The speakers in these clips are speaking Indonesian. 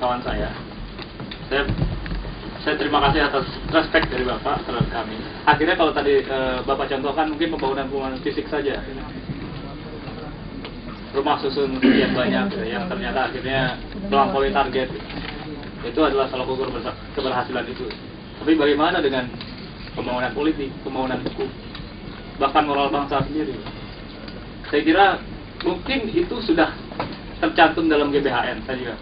kawan saya terima kasih atas respect dari Bapak terhadap kami. Akhirnya kalau tadi Bapak contohkan mungkin pembangunan fisik saja, rumah susun yang banyak yang ternyata akhirnya melampaui target, itu adalah salah ukur keberhasilan itu. Tapi bagaimana dengan pembangunan politik, pembangunan hukum, bahkan moral bangsa sendiri? Saya kira mungkin itu sudah tercantum dalam GBHN saja.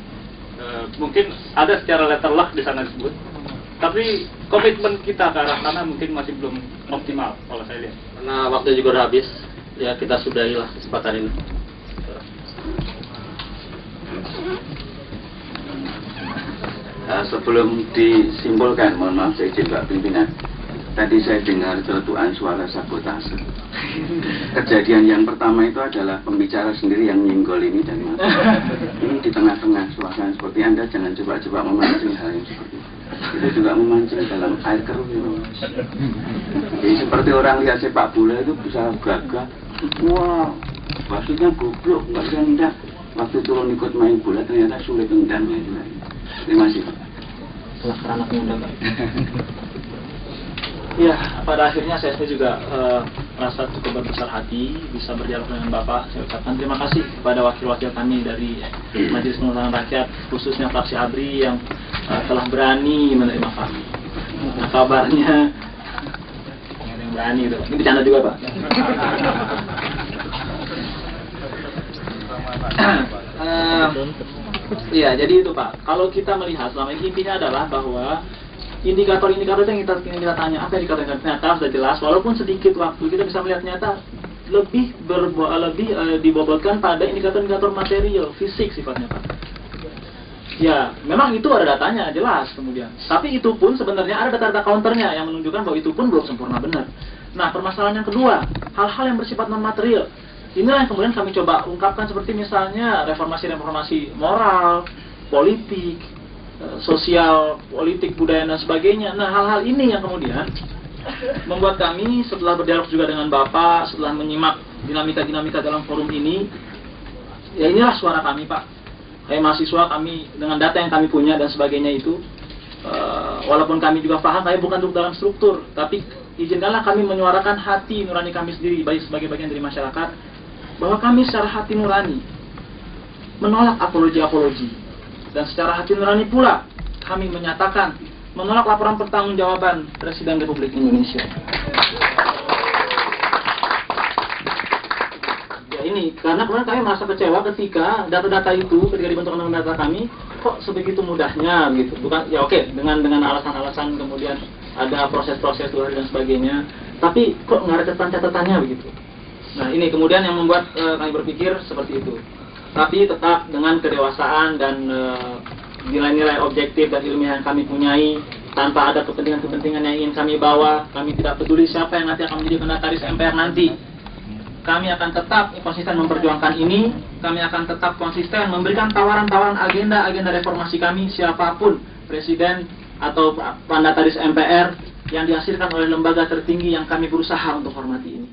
Mungkin ada secara letterlock di sana disebut, tapi komitmen kita ke arah sana mungkin masih belum optimal kalau saya lihat. Karena waktu juga udah habis, ya kita sudahilah kesempatan ini. Sebelum disimpulkan, mohon maaf saya izin Pak Pimpinan. Tadi saya dengar celutukan suara sabotase. Kejadian yang pertama itu adalah pembicara sendiri yang nyenggol ini dan mati. Ini di tengah-tengah suasana seperti Anda jangan coba-coba memancing hal yang seperti itu. Itu juga memancing dalam air keruh itu. Jadi seperti orang lihat sepak bola itu bisa gagah. Wah, maksudnya goblok, nggak bisa nendang. Waktu turun ikut main bola ternyata sulit nendangnya. Terima kasih. Salah anak muda, Pak. Ya, pada akhirnya saya juga merasa cukup berbesar hati bisa berdialog dengan Bapak. Saya ucapkan terima kasih kepada wakil-wakil kami dari Majelis Permusyawaratan Rakyat, khususnya fraksi ABRI yang telah berani menerima kami. Nah, kabarnya ada yang berani itu. Ini bercanda juga, Pak. Iya, jadi itu Pak. Kalau kita melihat selama ini intinya adalah bahwa indikator-indikator yang kita tanya, apa indikator yang ternyata sudah jelas, walaupun sedikit waktu kita bisa melihat ternyata lebih dibobotkan pada indikator-indikator material, fisik sifatnya Pak. Ya, memang itu ada datanya, jelas kemudian. Tapi itu pun sebenarnya ada data-data counternya yang menunjukkan bahwa itu pun belum sempurna benar. Nah, permasalahan yang kedua, hal-hal yang bersifat non-material. Inilah yang kemudian kami coba ungkapkan seperti misalnya reformasi-reformasi moral, politik, sosial, politik, budaya, dan sebagainya. Nah, hal-hal ini yang kemudian membuat kami setelah berdialog juga dengan Bapak, setelah menyimak dinamika-dinamika dalam forum ini, ya inilah suara kami Pak. Kayak mahasiswa kami, dengan data yang kami punya dan sebagainya itu, walaupun kami juga paham, kami bukan untuk dalam struktur, tapi izinkanlah kami menyuarakan hati nurani kami sendiri, baik sebagai bagian dari masyarakat, bahwa kami secara hati nurani menolak apologi-apologi. Dan secara hati nurani pula kami menyatakan menolak laporan pertanggungjawaban Presiden Republik Indonesia. Ya ini karena kemarin kami merasa kecewa ketika data-data itu ketika dibentuk undang-undang data kami kok sebegitu mudahnya gitu. Bukan ya oke dengan alasan-alasan kemudian ada proses-proses luar dan sebagainya, tapi kok nggak ada catatan-catatannya begitu. Nah ini kemudian yang membuat kami berpikir seperti itu. Tapi tetap dengan kedewasaan dan nilai-nilai objektif dan ilmiah yang kami punyai, tanpa ada kepentingan-kepentingan yang ingin kami bawa. Kami tidak peduli siapa yang nanti akan menjadi pendataris MPR nanti. Kami akan tetap konsisten memperjuangkan ini. Kami akan tetap konsisten memberikan tawaran-tawaran agenda-agenda reformasi kami, siapapun presiden atau pendataris MPR yang dihasilkan oleh lembaga tertinggi yang kami berusaha untuk hormati ini.